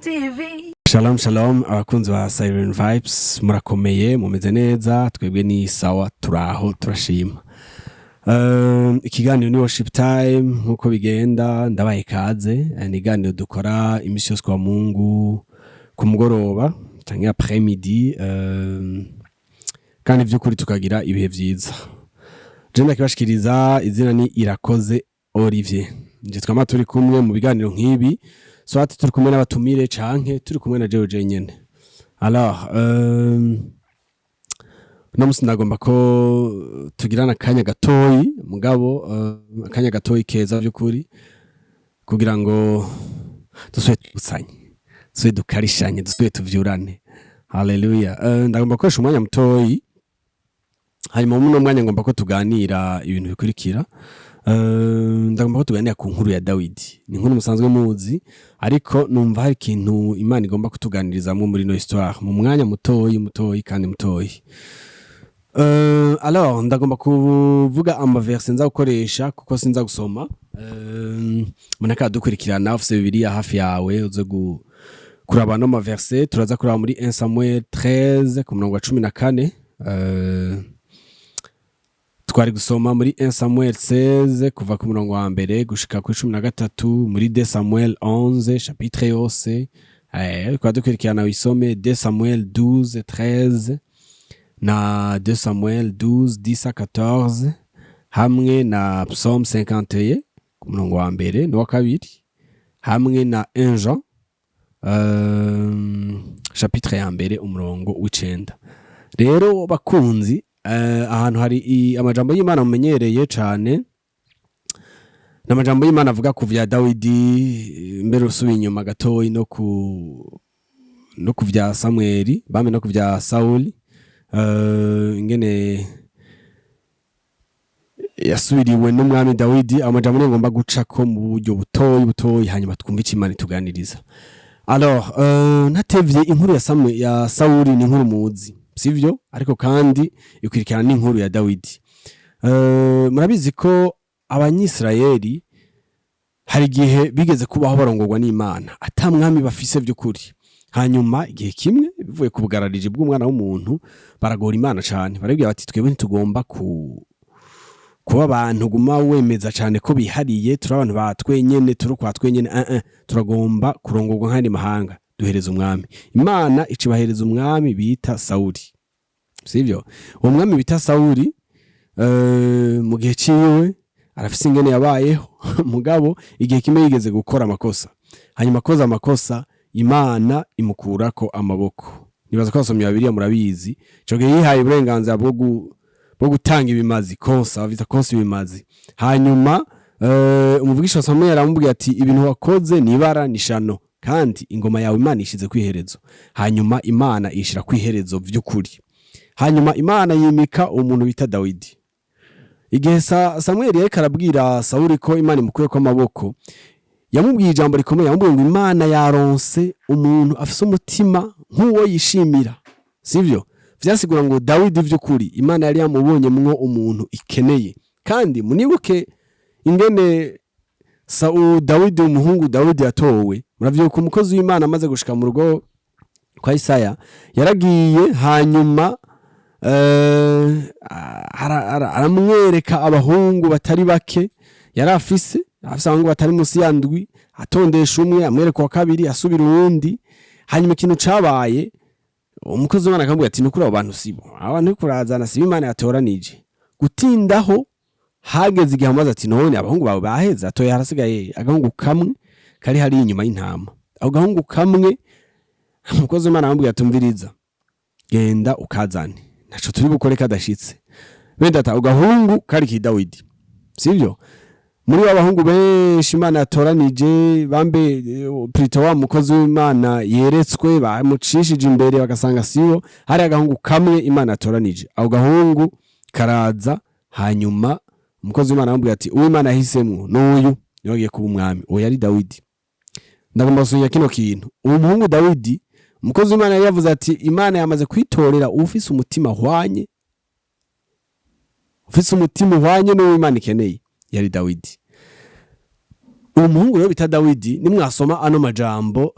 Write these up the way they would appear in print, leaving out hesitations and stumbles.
TV. Shalom shalom abakunzi ba Siren Vibes murakomeye mumeze neza twebwe ni sawa turaho turashima. Ikiganiro ni worship time nkuko bigenda ndabaye kaze ni iganiro dukora imisi yose kwa Mungu ku mugoroba canke après midi kandi vy'ukuri tukagira ibihe vyiza. Je ndakibashikiriza izina ni Irakoze Olivier. Nje twama turi kumwe mu biganiro nk'ibi swati turi kumwe n'abatumire canke turi kumwe na jewe nyene. Alors no musi ndagomba ko tugirana akanya gatoyi mugabo akanya gatoyi keza vy'ukuri kugira ngo dusubire tukusanye dusubire dukarishanye dusubire tuvyurane. Haleluya. Ndagomba koresha umwanya mutoyi hanyuma mu mwanya ngomba ko tuganira ibintu bikurikira. Ndagomba ko tuganira ku nkuru ya Dawidi. Ni inkuru musanzwe muzi ariko numva hari ikintu Imana igomba kutuganirizamwe muri no histoire mu mwanya mutoyi kandi mutoyi. Alors ndagomba kuvuga amaverse nza gukoresha kuko sinza gusoma. Munaka dukurikirana ufise Bibiliya hafi yawe uze kuraba no maverse turaza kuraba muri 1 Samuel 13 ku murongo wa 14. Twari gusoma muri 1 Samuel 16 kuva ku murongo wa mbere gushika ku 13 muri 2 Samuel 11 chapitre yose. Kwa dukurikirana wisome 2 Samuel 12 13 na 2 Samuel 12 10 à 14 hamwe na Psalm 51 ku murongo wa mbere no wa kabiri hamwe na 1 Jean chapitre ya mbere umurongo w'9. Rero bakunzi ahantu hari amajambo y'Imana mumenyereye cane n'amajambo y'Imana avuga ku vya Dawidi mbere usubiye inyuma gatoyi no ku vya Samueli bame no ku vya Sauli ingene yasubiriwe n'umwami Dawidi. Amajambo ngomba guca ko mu buryo butoyi hanyuma twumva Imana ituganiriza. Alors natevye inkuru ya Sauli ni inkuru muzi sivyo ariko kandi ikwirikirana n'inkuru ya Dawidi. Murabizi ko abanyisirayeli hari gihe bigeze kubaho barongorwa n'Imana atamwami bafise vy'ukuri, hanyuma igihe kimwe bivuye ku bugararije bw'umwana w'umuntu baragora Imana cane, barabwira bati twebwe ntitugomba kuba abantu guma wemeza cane ko bihariye turi abantu batwenyene turi kwa twenyene turagomba kurongorwa nk'andi mahanga duhereza umwami. Imana icibahereza umwami bita Sauli sivyo. Uwo mwami bita Sauli mu gihe ciwe arafise ingene yabayeho mugabo igihe kimwe yigeze gukora amakosa, hanyuma akoze amakosa Imana imukurako amaboko. Nibaza ko basomye Bibiliya murabizi ico gihe yihaye uburenganzira bwo gutanga ibimazi konsa bita konsa ibimazi. Hanyuma umuvugisha Samuel aramubwiye ati ibintu wakoze nibara nishano kandi ingoma yawe Imana ishize kwiherezo. Hanyuma Imana ishira kwiherezo vy'ukuri. Hanyuma Imana yimika umuntu bita Dawidi. Igihe Samuel yariko arabwira Sauli ko Imana imukuye ko amaboko, yamubwiye ijambo rikomeye, yamubwiye ngo Imana yaronse umuntu afise umutima nk'uwo yishimira sivyo. Vyasigura ngo Dawidi vy'ukuri Imana yari yamubonye mwo umuntu ikeneye. Kandi munibuke ingene Dawidi umuhungu Dawidi yatowe. Muravyo ko umukozi w'Imana amaze gushika mu rugo kwa Isaya yaragiye hanyuma aramwereka abahungu batari bake yari afise abahungu batari musi yandwi, atondesha umwe amwereka wa kabiri asubira uwundi. Hanyuma ikintu cabaye umukozi w'Imana akamubwira ati nukuri abo bantu sibo, abantu kurazana sibo Imana yatoranije. Gutindaho hageze igihe amaze ati none abahungu bawe baheze, atoye harasigaye agahungu kamwe kari hari inyuma y'intama. Aho gahungu kamwe umukozi w'Imana aramubwira ati umviriza genda ukazane naco turi bukore kadashitse. Wenda ata ugahungu kari ki Dawidi sivyo. Muri abahungu benshi Imana yatoranije bambe Prito wa mukozi w'Imana yeretswe bamucishije imbere bagasanga sibo, hari agahungu kamwe Imana yatoranije. Aho gahungu karaza hanyuma umukozi w'Imana aramubwira ati uw'Imana yahisemwo n'uyu yogiye kuba umwami. Uwo yari Dawidi. Ndagomba gusunya kino kintu. Uwo muhungu Dawidi umukozi w'Imana yavuze ati Imana yamaze kwitorera ufise umutima hwanye, ufise umutima hwanye n'uwo Imana ikeneye yari Dawidi. uwo muhungu rero bita Dawidi nimwasoma ano majambo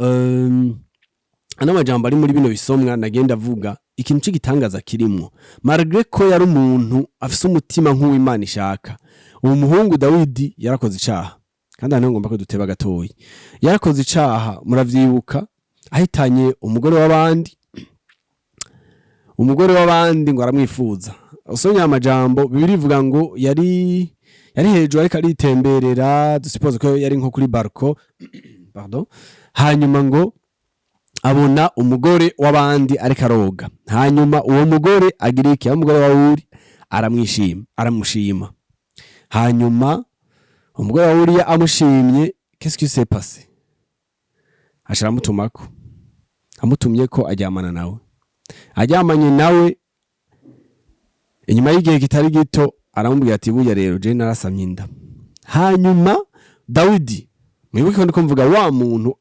ari muri bino bisomwa nagenda avuga ikintu cy'igitangaza kirimo malgré ko yari umuntu afise umutima nk'uw'Imana ishaka. Uwo muhungu Dawidi yarakoze icaha kandi hano ngomba ko duteba gatoyi. Yarakoze icaha muravyibuka ahitanye umugore w'abandi ngo aramwifuza. Usomye amajambo Bibiliya ivuga ngo yari hejuru ariko aritemberera, dusipoze ko yari nko kuri balcon pardon, hanyuma ngo abona umugore w'abandi ariko aroga. Hanyuma uwo mugore agira iki? Umugore wa Uri aramushima. Hanyuma umugore wa Uri amushimye, qu'est-ce qui s'est passé? Ashara mutumako, amutumye ko ajyamana nawe. Ajyamanye nawe inyuma y'igihe kitari gito aramubwira ati buya rero je narasamye inda. Hanyuma Dawidi, mwibuke ko mvuga wa muntu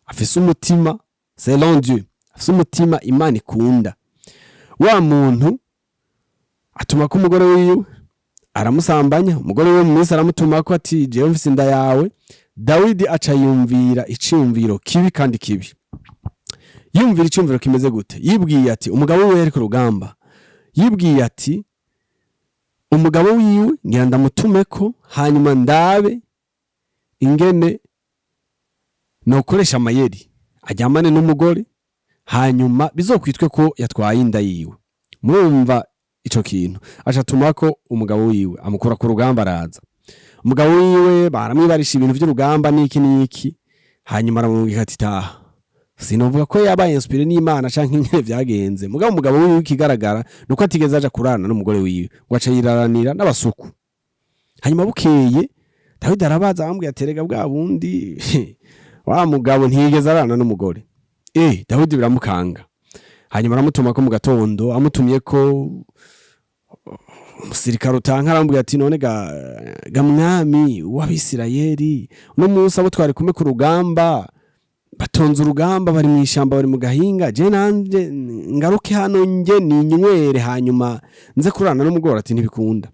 afise umutima selon Dieu, afise umutima Imana ikunda. Wa muntu atuma ko umugore wiwe aramusambanya, umugore we mu minsi aramutuma ko ati je mfise inda yawe. Dawidi aca yumvira iciyumviro kibi kandi kibi. Yumvira iciyumviro kimeze gute? Yibwiye ati umugabo we yari ku rugamba. Yibwiye ati umugabo wiwe ngira ndamutumeko hanyuma ndabe ingene nokoresha amayeri ajyamane n'umugore hanyuma bizokwitwe ko yatwaye inda yiwe. Murumva ico kintu? Acatuma ko umugabo wiwe amukura ku rugamba araza. Umugabo wiwe baramwibarisha ibintu by'urugamba n'iki hanyuma aramubwira ati taha. Sinovuga ko yabaye inspiré n'Imana canke ingene vyagenze, mugabo umugabo wiwe kigaragara nuko atigeze aja kurana n'umugore wiwe ngo aca yiraranira n'abasuku. Hanyuma bukeye Dawidi arabaza amubwira ati rega bwa bundi wa mugabo ntiyigeze arana n'umugore. Dawidi biramukanga. Hanyuma aramutuma ko mu gatondo, amutumye ko umusirikare utanka aramubwira ati none ga mwami w'Abisirayeli no munsi abo twari kumwe ku rugamba batonze urugamba bari mu ishamba bari mu gahinga, je nanje ngaruke hano nje ninywere hanyuma nze kurana n'umugore. Ati ntibikunda.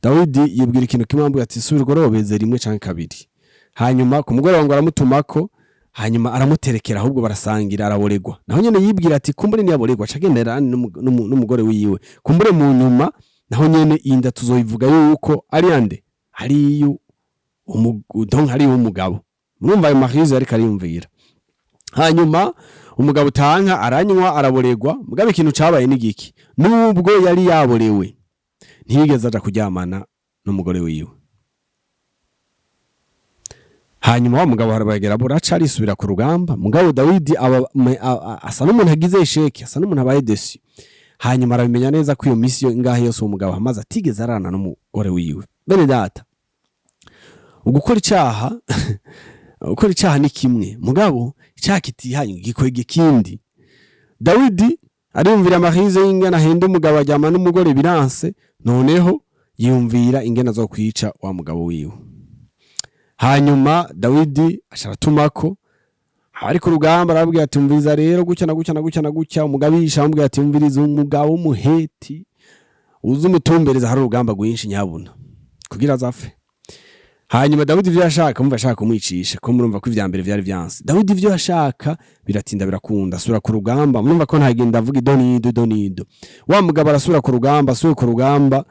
Dawidi yibwira ikintu kimwe amubwira ati subira gorobeze rimwe canke kabiri. Hanyuma ku mugore wangu aramutumako, hanyuma aramuterekera ahubwo barasangira araboregwa. Naho nyene yibwira ati kumbure ni yaboregwa cagendera n'umugore wiwe. Kumbure mu nyuma naho nyene inda tuzoyivuga yuko ari ande hari umugabo. Murumva ayo mahizo ariko ariyumvira. Hanyuma umugabo utanka aranywa araboregwa, mugabe ikintu cabaye n'igiki? Nubwo yari yaborewe ntiyigeze aja kuryamana n'umugore wiwe. Hanyuma wa mugabo harabagera buraca arisubira ku rugamba. Mugabo Dawidi asa n'umuntu agize isheke, asa n'umuntu abaye desi. Hanyuma arabimenya neza ko iyo misi ingahe yose uwo mugabo amaze atigeze arana n'umugore wiwe. Bene data, ugukora icaha ni kimwe, mugabo icyaha kitihanye gikwege kindi. Dawidi ariyumvira amahize y'ingana hende umugabo ajyama n'umugore biranse, noneho yumvira ingena zo kwica wa mugabo wiwe. Hanyuma Dawidi asharatumako ari ku rugamba arabwira ati umviriza rero gutya na gutya. Umugabisha amubwira ati umviriza umugabo w'umuheti uzi umutumbereza hari urugamba rwinshi nyabuna kugira azapfe. Hanyuma Dawidi ivyo yashaka umva ashaka kumwicisha, ko murumva ko ivyambere vyari vyanse. Dawidi ivyo yashaka biratinda birakunda, asura ku rugamba. Murumva ko ntagenda avuga idonido. Wa mugabo arasura ku rugamba, asuye ku rugamba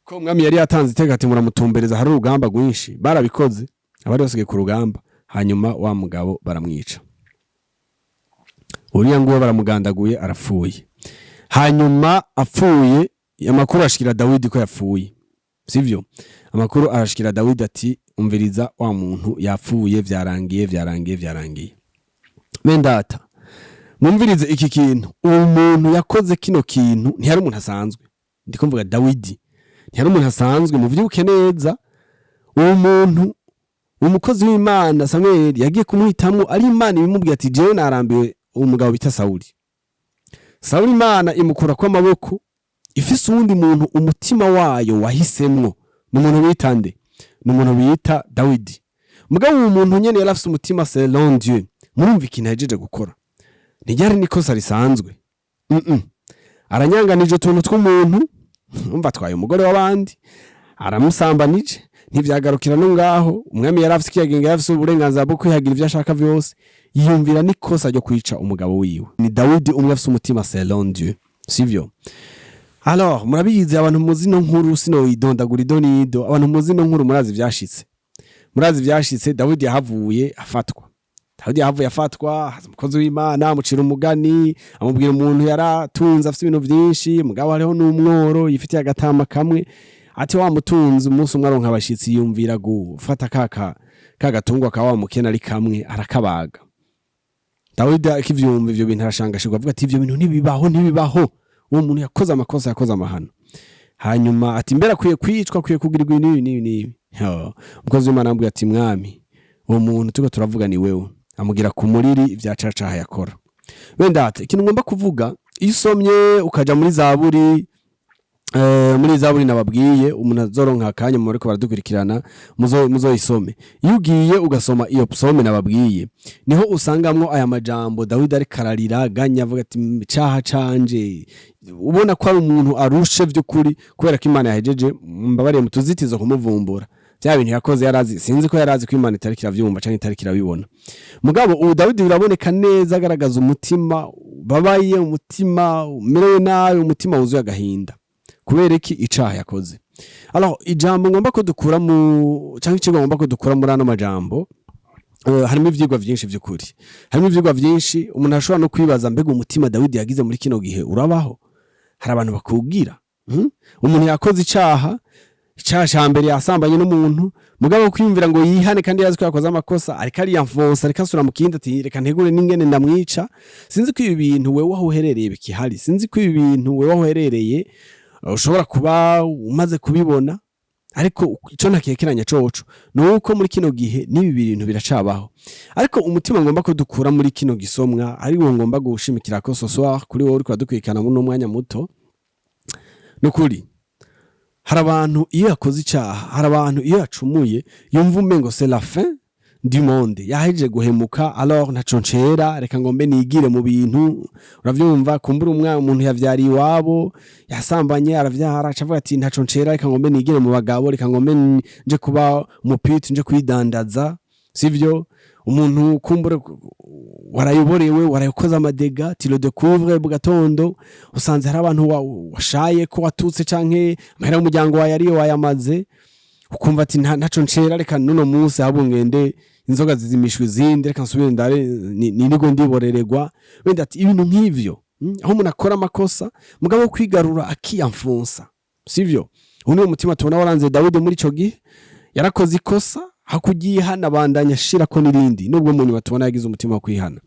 ko umwami yari yatanze iteka ati muramutumbereza hari urugamba rwinshi. Barabikoze, abari basigaye ku rugamba. Hanyuma wa mugabo baramwica. Uriya nguwo baramugandaguye arapfuye. Hanyuma apfuye amakuru ashikira Dawidi ko yapfuye. Sivyo? Amakuru arashikira Dawidi ati umviriza wa muntu yapfuye, vyarangiye. Mendata, mumvirize iki kintu. Uwo muntu yakoze kino kintu ntiyari umuntu asanzwe. Ndiko mvuga Dawidi ntiyari umuntu asanzwe. Muvyibuke neza, uwo muntu umukozi w'Imana Samuel yagiye kumuhitamwo ari Imana imubwira ati jewe narambiwe umugabo bita Sauli. Sauli Imana imukura kwa maboko ifise uwundi muntu umutima wayo wahisemwo. N'umuntu bitande, n'umuntu bita Dawidi. Mugabo uwo muntu nyene yarafise umutima selon Dieu. Murumva ikintu yajeje gukora ntiryari nikosa risanzwe. Aranyanganije utuntu tw'umuntu, umva twaye umugore w'abandi, aramusambanije ntivyagarukira no ngaho. Umwami yari afite ikiyagenga, yafise uburenganzira bwo kwihagira ivyo ashaka vyose, yiyumvira n'ikosa ryo kwica umugabo wiwe. Ni Dawidi umwe afise umutima selon Dieu, sivyo? Alors murabizi abantu muzi no nkuru, sino idondagura idonido, abantu muzi no nkuru murazi vyashitse. Dawidi yahavuye afatwa. Umukozi w'Imana amucira umugani, amubwira umuntu yaratunze afite ibintu vyinshi, mugabo hariho n'umworo yifitiye agatama kamwe, ati wa mutunzi umunsi umwe aronka abashitsi yumvira gufata kagatungwa ka wa mukena ari kamwe arakabaga. Dawidi akivyumva ivyo bintu arashangashirwa, avuga ati ivyo bintu ntibibaho. Uwo muntu yakoze amakosa, yakoze amahano. Hanyuma ati mbere akwiye kwicwa, akwiye kugirirwa ibi. Umukozi w'Imana amubwira ati mwami, uwo muntu tuko turavuga ni wewe. Amugira ku muriri ivya cacaha yakora. Wenda ati ikintu ngomba kuvuga, iyo usomye ukaja muri Zaburi nababwiye, umuntu azoronka akanya mu bariko baradukurikirana muzoyisome. Iyo ugiye ugasoma iyo psome nababwiye, niho usangamwo aya majambo Dawidi ari kararira ganya, avuga ati caha canje. Ubona ko ari umuntu arushe vy'ukuri, kubera ko Imana yahejeje mbabariye mutuzitizo kumuvumbura. Bya bintu yakoze yarazi, sinzi ko yarazi ko Imana itari kiravyumva canke itari kirabibona. Mugabo ubu Dawidi biraboneka neza agaragaza umutima babaye, umutima umerewe nabi, umutima wuzuye agahinda kubera iki icaha yakoze. Alors ijambo ngomba ko dukura canke ikigo ngomba ko dukura muri ano majambo, harimo ivyigwa vyinshi vy'ukuri. Harimo ivyigwa vyinshi umuntu ashobora no kwibaza, mbega umutima Dawidi yagize muri kino gihe urabaho? Hari abantu bakubwira umuntu yakoze icaha ca mbere, yasambanye n'umuntu, mugabo kwiyumvira ngo yihane kandi yazi ko yakoze amakosa, ariko ari yamfonsa, ariko asura mu kindi ati reka ntegure n'ingene ndamwica. Sinzi ko ibi bintu wewe aho uherereye bikihari, sinzi ko ibi bintu wewe aho uherereye ushobora kuba umaze kubibona, ariko ico ntakekeranya coco nuko muri kino gihe nibi bintu biracabaho. Ariko umutima ngomba ko dukura muri kino gisomwa, ari wo ngomba gushimikira ko sosoir kuri wowe uriko dukwikana mu mwanya muto, nukuri hari abantu iyo yakoze icaha, hari abantu iyo yacumuye yumva umengo c'est la fin du monde, yaheje guhemuka. Alors ntaco ncera, reka ngombe nigire mu bintu. Uravyumva, kumbura umuntu yavyariye iwabo, yasambanye aravyara, acavuga ati ntaco ncera, reka ngombe nigire mu bagabo, reka ngombe nje kuba umupiti, nje kwidandaza, sivyo? Umuntu kumbura warayoborewe, warayokoza amadega, tu le découvres bugatondo usanze hari abantu washaye ko watutse canke amahera y'umuryango wawe yariyo wayamaze, ukumva ati ntaco ncera, reka nuno munsi habungende inzoga zizimishwe izindi, reka nsubire ndare nigo ndiborererwa. Wenda ati ibintu nk'ivyo, aho umuntu akora amakosa mugabo kwigarura akiyamfonsa, sivyo? Uno umutima tubona waranze Dawidi muri ico gihe, yarakoze ikosa hakugihana abandanya shira ko nirindi, nubwo mu nyuma tubona yagize umutima wo kwihana.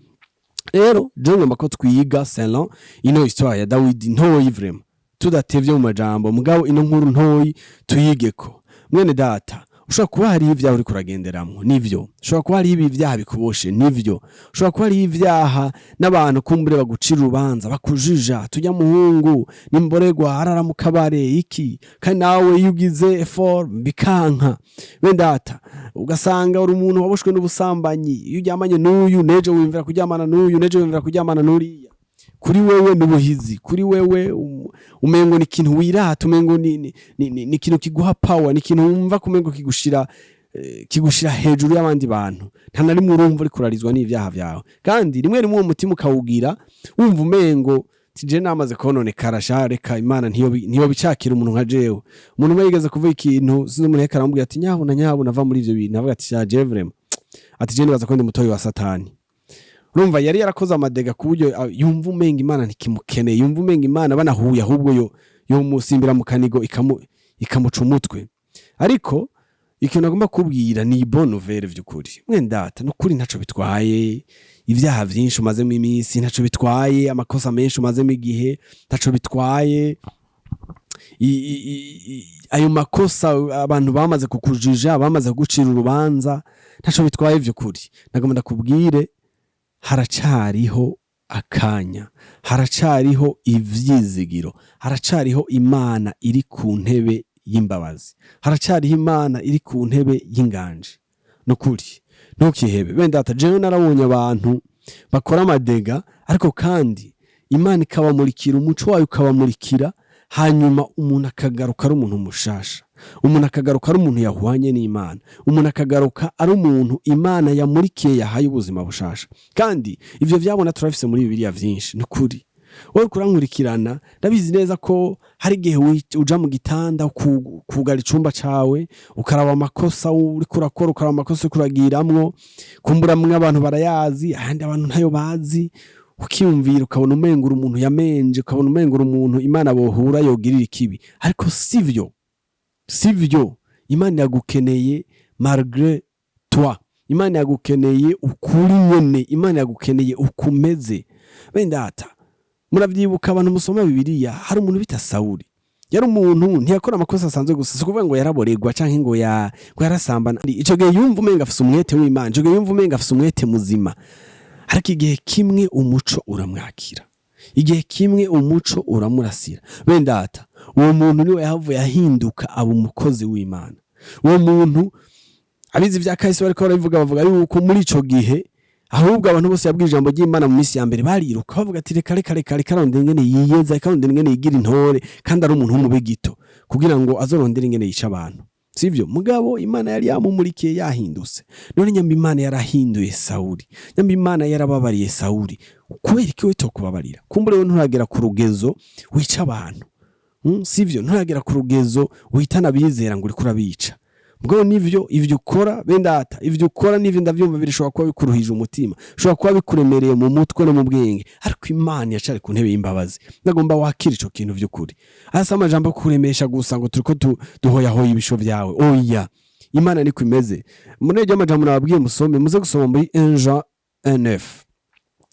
Rero je ngomba ko twiga selon ino histoire ya Dawidi ntoyi vraiment, tudatevye mu majambo, mugabo ino nkuru ntoyi tuyigeko. Mwene data, ushobora kuba hari ivyaha uri kuragenderamwo, nivyo. Ushobora kuba hari ibivyaha bikuboshe, nivyo. Ushobora kuba hari ivyaha n'abantu kumbure bagucira urubanza, bakujija, tujya muhungu nimboregwa arara mu kabare iki, kandi nawe yugize effort bikanka. Wenda data ugasanga uri umuntu waboshwe n'ubusambanyi, iyo uryamanye n'uyu nejo wimvira kuryamana n'uyu, nejo wimvira kuryamana n'uriya. Kuri wewe n'ubuhizi, kuri wewe umengo ni ikintu wirata, umengo ni ikintu kiguha power, ni ikintu wumva kumengo kigushira hejuru y'abandi bantu. Nta na rimwe urumva uri kurarizwa n'ivyaha vyawe, kandi rimwe rimwe umutima ukawugira wumva umengo tije namaze kononekara, reka Imana ntiyo bicakira umuntu nka jewe. Umuntu umwe yigeze kuvuga ikintu, sinzi umuntu yeka aramubwira ati nyaho nava muri ivyo bintu, avuga ati je vraiment ati je nibaza ko ndi mutoyi wa Satani. Urumva yari yarakoze amadega kuburyo yumva umenga Imana ntikimukeneye, yumva umenga Imana banahuye ahubwo yo musimbira mu kanigo ikamuca umutwe. Ariko ikintu agomba kubwira ni bonne nouvelle vy'ukuri. Mwendata n'ukuri ntaco bitwaye, ivyaha vyinshi umazemo iminsi ntaco bitwaye, amakosa menshi umazemo igihe ntaco bitwaye, ayo makosa abantu bamaze kukujija, bamaze kugucira urubanza, ntaco bitwaye vy'ukuri. Nagomba ndakubwire haracariho akanya, haracariho ivyizigiro, haracariho Imana iri ku ntebe y'imbabazi, haracariho Imana iri ku ntebe y'inganje. Nukuri ntukihebe. Benda data, jewe narabonye abantu bakora amadega, ariko kandi Imana ikabamurikira, umuco wayo ukabamurikira, hanyuma umuntu akagaruka ari umuntu mushasha. umuntu akagaruka ari umuntu yahwanye n'Imana, umuntu akagaruka ari umuntu Imana yamurikiye yahaye ubuzima bushasha. Kandi ivyo vyabona turafise muri Bibiliya vyinshi nukuri. Wowe kurankurikirana ndabizi neza ko hari igihe uja mu gitanda kugara icumba cawe ukaraba amakosa uri kurakora, ukaraba amakosa uri kuragiramwo, kumbura mwe abantu barayazi ahandi abantu ntayo bazi, ukiyumvira ukabona umengura umuntu yamenje, ukabona umengura umuntu Imana bohura yogirira ikibi. Ariko sivyo Imana yagukeneye malgré toi. Imana yagukeneye ukuri nyene, Imana yagukeneye ukumeze. Bendata muravyibuka abantu musoma Bibiliya, hari umuntu bita Sawuli. Yari umuntu ntiyakora amakosa asanzwe gusa, si kuvuga ngo yaraboregwa canke ngo yarasambana. Ico gihe yumva umenga afise umwete w'Imana, ico gihe yumva umenga afise umwete muzima. Ariko igihe kimwe umuco uramwakira, igihe kimwe umuco uramurasira. Bendata uwo muntu niwe yahavuye ahinduka aba umukozi w'Imana. Uwo muntu abizi vya kahise bariko barabivuga, bavuga yuko muri ico gihe ahubwo abantu bose yabwira ijambo ry'Imana mu minsi ya mbere bariruka bavuga ati reka arondera ingene yiyeza, arondera ingene yigira intore, kandi ari umuntu w'umube gito kugira ngo azorondera ingene yica abantu. Sivyo mugabo Imana yari yamumurikiye yahindutse. None nyamba Imana yarahinduye Sawuli, nyamba Imana yarababariye Sawuli, kubera iki we tokubabarira? Kumbure we nturagera ku rugezo wica abantu, sivyo nturagera ku rugezo uhitana bizera ngo uri kurabica. Bwo nivyo ivyo ukora bendata, ivyo ukora nivyo ndavyumva birishobora kuba bikuruhije umutima, bishobora kuba bikuremereye mu mutwe no mu bwenge, ariko Imana yacari ku ntebe y'imbabazi. Ndagomba wakira ico kintu vy'ukuri. Asa amajambo kuremesha gusa ngo turiko duhoyahoya ibisho vyawe. Oya, Imana niko imeze. Muri iryo majambo nababwiye musome, muze gusoma muri 1 Jean 1:9.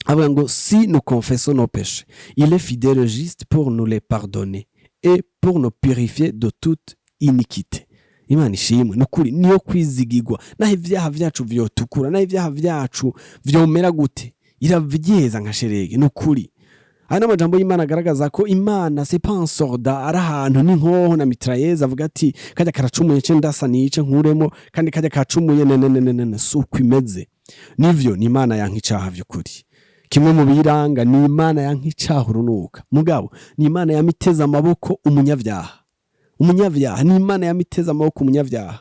Avuga ngo si nous confessons nos péchés, il est fidèle et juste pour nous les pardonner et pour nous purifier de toute iniquité. Imana ishimwe nukuri niyo kwizigirwa. Naho ivyaha vyacu vyotukura, naho ivyaha vyacu vyomera gute, iravyeza nka sherege nukuri. Ana amajambo y'Imana agaragaza ko Imana c'est pas un soldat ari ahantu n'inkoho na mitraillez avuga ati kajya karacumuye ce ndasa nice nkuremo, kandi kajya kacumuye nene suko imeze. Nivyo ni Imana yankicaha vy'ukuri. Kimwe mu biranga ni Imana yankicaha urunuka. Mugabo ni Imana yamiteza amaboko umunyavyaha ni Imana yamiteza amaboko umunyavyaha.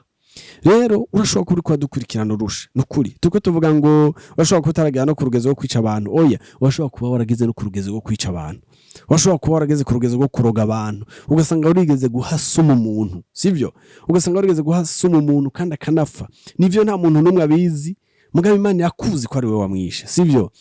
Rero urashobora kuri kwa dukurikirana urusha nukuri tuko tuvuga ngo urashobora kutaragera no ku rugezo rwo kwica abantu. Oya, urashobora kuba warageze no ku rugezo rwo kwica abantu, urashobora kuba warageze ku rugezo rwo kuroga abantu, ugasanga urigeze guhasuma umuntu, sivyo? Ugasanga urigeze guhasuma umuntu kandi akanapfa. Nivyo nta muntu numwe abizi, mugabo Imana yakuzi ko ari we wamwishe, sivyo?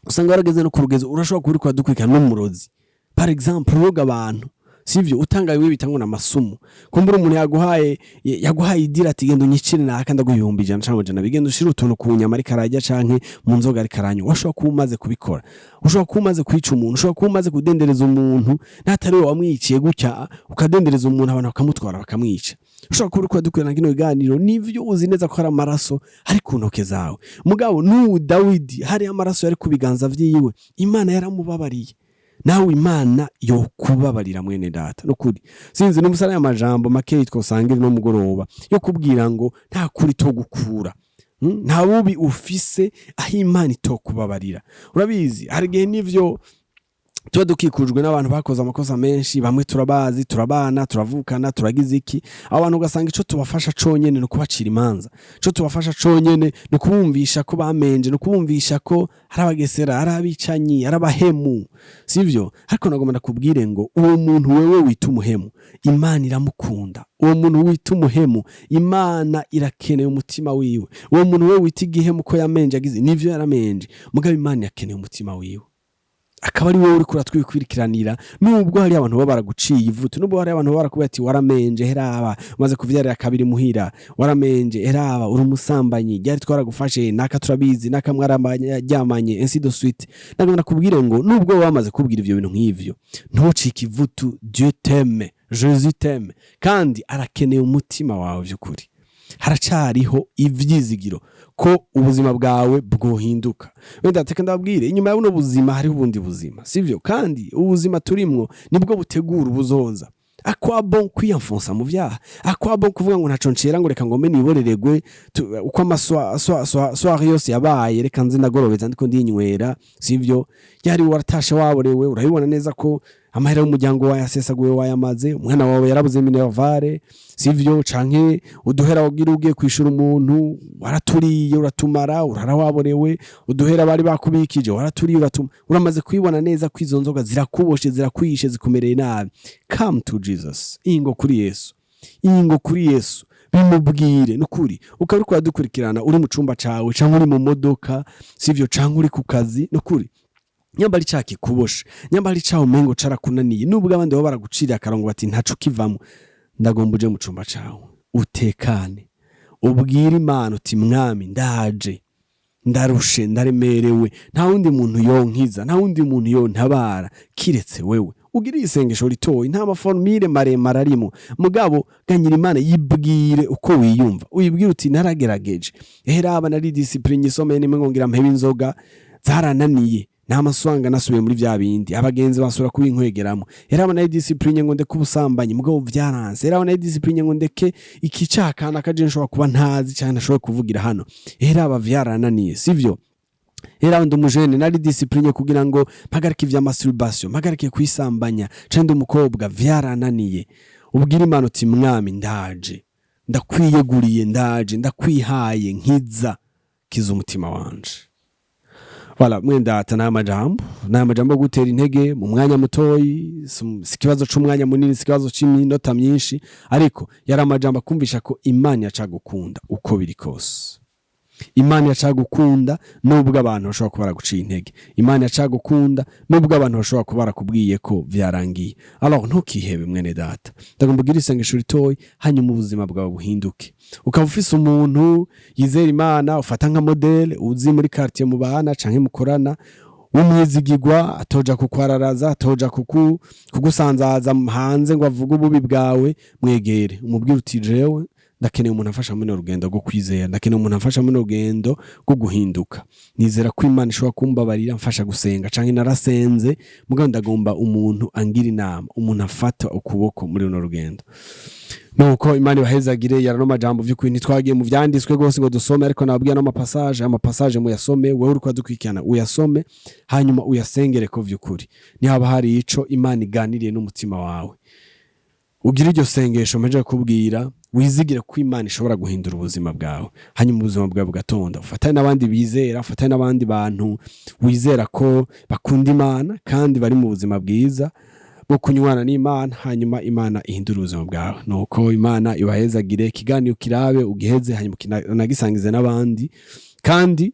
Usanga warageze no ku rugezo urashobora kuri kwa dukurikirana n'umurozi, par exemple uroga abantu, sivyo? Utangaye we bitango na masumu. Kumbura umuntu yaguhaye idira ati genda unyicire na akanda guhumbi jana cyangwa jana bigenda ushira utuntu ku nyama ari karajya canke mu nzoga ari karanyo. Washobora kuba umaze kubikora, ushobora kuba umaze kwica umuntu, ushobora kuba umaze kudendereza umuntu natari we wamwiciye gutya, ukadendereza umuntu abantu bakamutwara bakamwica. Ushobora kuba uriko dukurana kino biganiro nivyo uzi neza ko hari amaraso ari ku ntoke zawe, mugabo Dawidi hari amaraso yari ku biganza vyiwe, Imana yaramubabariye. Nawe Imana yo kubabarira mwene data nukuri. Sinzi n'umusara y'amajambo make twosangira no mugoroba yo kubwira ngo nta kuri to gukura, nta bubi ufise aho Imana itokubabarira. Urabizi hari gihe nivyo tuba dukikujwe n'abantu bakoze amakosa menshi, bamwe turabazi, turabana, turavukana, turagize iki. Abantu ugasanga ico tubafasha conyene no kubacira imanza, ico tubafasha conyene no kubumvisha ko bamenje, no kubumvisha ko arabagesera, arabicanyi, arabahemu, sivyo? Ariko nagomba ndakubwire ngo uwo muntu wewe wita umuhemu, Imana iramukunda. Uwo muntu wita umuhemu, Imana irakeneye umutima wiwe. Uwo muntu wewe wita igihemu ko yamenje agize, nivyo yaramenje, mugabo Imana yakeneye umutima wiwe. Akaba ari wowe uri kuratwikwikiranira, nubwo hari abantu baba baraguciye ivutu, nubwo hari abantu barakubwira ati waramenje heraba umaze kuvyarira kabiri muhira, waramenje heraba uri umusambanyi, ryari twaragufashe naka turabizi naka mwarajyamanye ainsi de suite. Nagomba nakubwire ngo nubwo bamaze kubwira ivyo bintu nk'ivyo, ntucike ivutu. Dieu t'aime, Jésus t'aime, kandi arakeneye umutima wawe vy'ukuri. Haracariho ivyizigiro ko ubuzima bwawe bwohinduka. Wenda teka ndabwire inyuma ya buno buzima hari ubundi buzima, sivyo? Kandi ubuzima turimwo nibwo butegura ubuzoza. Akwa bon kwiyanfonsa mu vyaha, akwa bon kuvuga ngo ntaco ncera ngo reka ngome niboreregwe uko amaswa yose yabaye reka nzi ndagorobeza ndiko ndinywera, sivyo? Yari waratashe waborewe, urabibona neza ko amahera y'umuryango wawe yasesaguye wayamaze, umwana wawe yarabuze minervare, sivyo, canke uduhera wagira ugiye kwishura umuntu waraturiye uratumara, urara waborewe, uduhera bari bakubikije waraturiye uratuma, uramaze kwibona neza ko izo nzoga zirakuboshe, zirakwishe, zikumereye nabi. Come to Jesus, ingo kuri Yesu, ingo kuri Yesu, bimubwire nukuri. Ukaruko dukurikirana uri mu cumba cawe canke uri mu modoka, sivyo, canke uri ku kazi, nukuri nyamba ari caki kubosha, nyamba ari caho mengo carakunaniye, nubwo abandi baba baraguciriye akarongo bati ntaco kivamo, ndagomba uje mu cumba cawe utekane, ubwire Imana uti mwami ndaje, ndarushe, ndaremerewe, nta wundi muntu yonkiza, nta wundi muntu yontabara kiretse wewe. Ugire isengesho ritoyi, nta maformire maremare arimo, mugabo ganyira Imana, yibwire uko wiyumva, uyibwire uti naragerageje, raba nari discipline isomeye nimwe ngongira mpebe inzoga zarananiye, nta maswanga nasubiye muri vya bindi, abagenzi basura kubinkwegeramo, raba nari discipline ngo ndeke ubusambanyi mugabo vyaranse, raba nari discipline ngo ndeke ikicakana kaje nshobora kuba ntazi cyane nashobora kuvugira hano, raba vyarananiye, sivyo. Era ndumujene nari discipline kugira ngo mpagarike ivya masturbation, mpagarike kwisambanya, cende umukobwa vyarananiye. Ubwira Imana uti mwami ndaje, ndakwiyeguriye, ndaje, ndakwihaye, nkiza, kiza umutima wanje. Wala mwendata n'amajambo gutera intege mu mwanya mutoyi, sikibazo c'umwanya munini, sikibazo c'iminota myinshi, ariko yari amajambo kumvisha ko Imana yacagukunda uko biri kose. Imana yacagukunda nubwo abantu bashobora kuba baraguciye intege, Imana yacagukunda nubwo abantu bashobora kuba barakubwiye ko vyarangiye. Alors ntukihebe mwene data, ndagomba kugira isengesho ritoyi hanyuma ubuzima bwawe buhinduke. Ukaba ufise umuntu yizera Imana, ufata nka model, uzi muri quartier mu bana canke mukorana, umwizigirwa, atoja kukwararaza, atoja kugusanzaza hanze ngo avuge ububi bwawe, mwegere umubwire uti jewe ndakeneye umuntu afasha muri rugendo rwo kwizera, ndakeneye umuntu afasha muri rugendo rwo guhinduka, nizera ko Imana ishobora kumbabarira, mfasha gusenga canke narasenze mugabo ndagomba umuntu angira inama, umuntu afata ukuboko muri runo rugendo. Nuko Imana ibahezagire. Yarano majambo vy'ukuri ntitwagiye mu vyanditswe gose ngo dusome, ariko nababwiye no amapassage mu yasome, wewe uri kwadukwikirana uyasome hanyuma uyasengere ko vy'ukuri nihaba hari ico Imana iganiriye n'umutima wawe. Ugira iryo sengesho meje kubwira, wizigire ko Imana ishobora guhindura ubuzima bwawe, hanyuma ubuzima bwawe bugatonda, ufatane n'abandi bizera, ufatane n'abandi bantu wizera ko bakunda Imana kandi bari mu buzima bwiza bwo kunywana n'Imana, hanyuma Imana ihindura ubuzima bwawe. Nuko Imana ibahezagire, kiganiro kirabe ugiheze hanyuma nagisangize n'abandi, kandi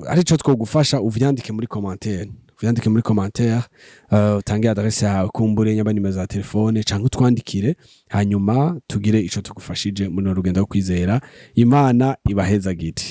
arico twogufasha uvyandike muri commentaire, vyandike muri commentaire, utange adresse yawe, kumbure nyaba nimero za telefone canke utwandikire, hanyuma tugire ico tugufashije muri rugendo rwo kwizera. Imana ibahezagire.